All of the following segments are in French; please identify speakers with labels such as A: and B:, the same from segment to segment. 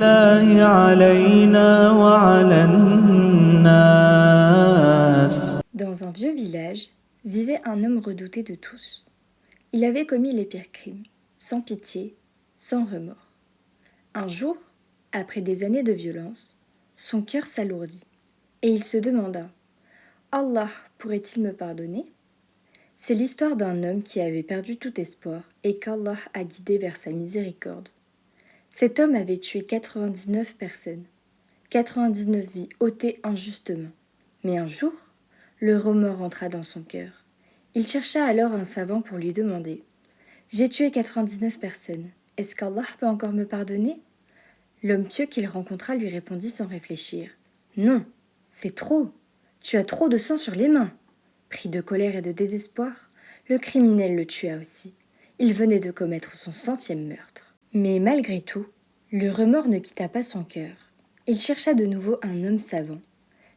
A: الله علينا وعلى الناس.
B: Dans un vieux village, vivait un homme redouté de tous. Il avait commis les pires crimes, sans pitié, sans remords. Un jour, après des années de violence, son cœur s'alourdit et il se demanda « Allah pourrait-il me pardonner ?» C'est l'histoire d'un homme qui avait perdu tout espoir et qu'Allah a guidé vers sa miséricorde. Cet homme avait tué 99 personnes, 99 vies ôtées injustement. Mais un jour, le remords entra dans son cœur. Il chercha alors un savant pour lui demander « J'ai tué 99 personnes, est-ce qu'Allah peut encore me pardonner ?» L'homme pieux qu'il rencontra lui répondit sans réfléchir « Non, c'est trop, tu as trop de sang sur les mains. » Pris de colère et de désespoir, le criminel le tua aussi. Il venait de commettre son 100e meurtre. Mais malgré tout, le remords ne quitta pas son cœur. Il chercha de nouveau un homme savant.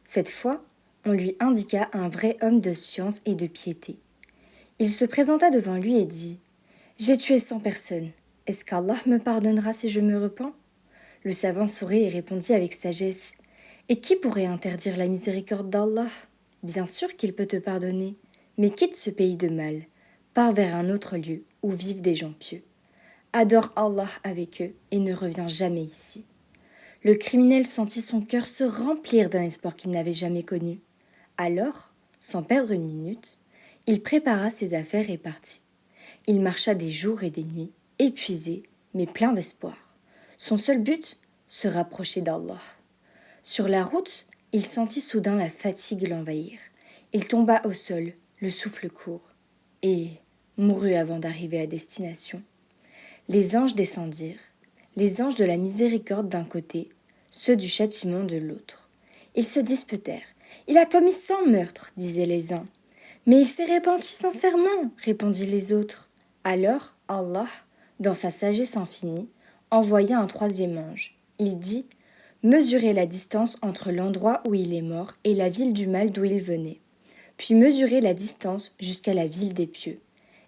B: Cette fois, on lui indiqua un vrai homme de science et de piété. Il se présenta devant lui et dit « J'ai tué 100 personnes. Est-ce qu'Allah me pardonnera si je me repens ?» Le savant sourit et répondit avec sagesse « Et qui pourrait interdire la miséricorde d'Allah ? Bien sûr qu'il peut te pardonner, mais quitte ce pays de mal, pars vers un autre lieu où vivent des gens pieux. Adore Allah avec eux et ne reviens jamais ici. » Le criminel sentit son cœur se remplir d'un espoir qu'il n'avait jamais connu. Alors, sans perdre une minute, il prépara ses affaires et partit. Il marcha des jours et des nuits, épuisé, mais plein d'espoir. Son seul but, se rapprocher d'Allah. Sur la route, il sentit soudain la fatigue l'envahir. Il tomba au sol, le souffle court, et mourut avant d'arriver à destination. Les anges descendirent, les anges de la miséricorde d'un côté, ceux du châtiment de l'autre. Ils se disputèrent. « Il a commis 100 meurtres, disaient les uns. « Mais il s'est repenti sincèrement, répondit les autres. Alors Allah, dans sa sagesse infinie, envoya un troisième ange. Il dit « Mesurez la distance entre l'endroit où il est mort et la ville du mal d'où il venait. Puis mesurez la distance jusqu'à la ville des pieux. »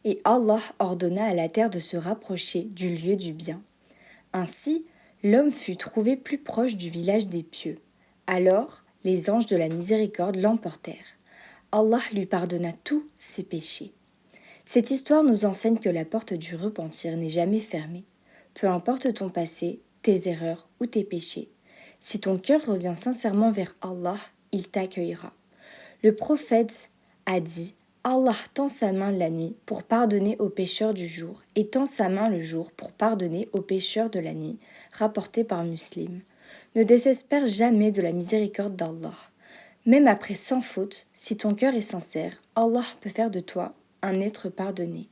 B: Et Allah ordonna à la terre de se rapprocher du lieu du bien. Ainsi, l'homme fut trouvé plus proche du village des pieux. Alors, les anges de la miséricorde l'emportèrent. Allah lui pardonna tous ses péchés. Cette histoire nous enseigne que la porte du repentir n'est jamais fermée. Peu importe ton passé, tes erreurs ou tes péchés. Si ton cœur revient sincèrement vers Allah, il t'accueillera. Le prophète a dit « Allah tend sa main la nuit pour pardonner aux pécheurs du jour et tend sa main le jour pour pardonner aux pécheurs de la nuit », rapporté par Muslim. Ne désespère jamais de la miséricorde d'Allah. Même après 100 fautes, si ton cœur est sincère, Allah peut faire de toi un être pardonné.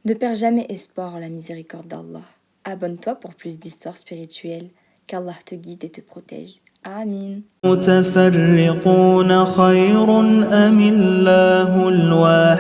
B: Ne perds jamais espoir en la miséricorde d'Allah. Abonne-toi pour plus d'histoires spirituelles. Qu'Allah te guide et te protège. Amin.
A: متفرقون خير أم الله الواحد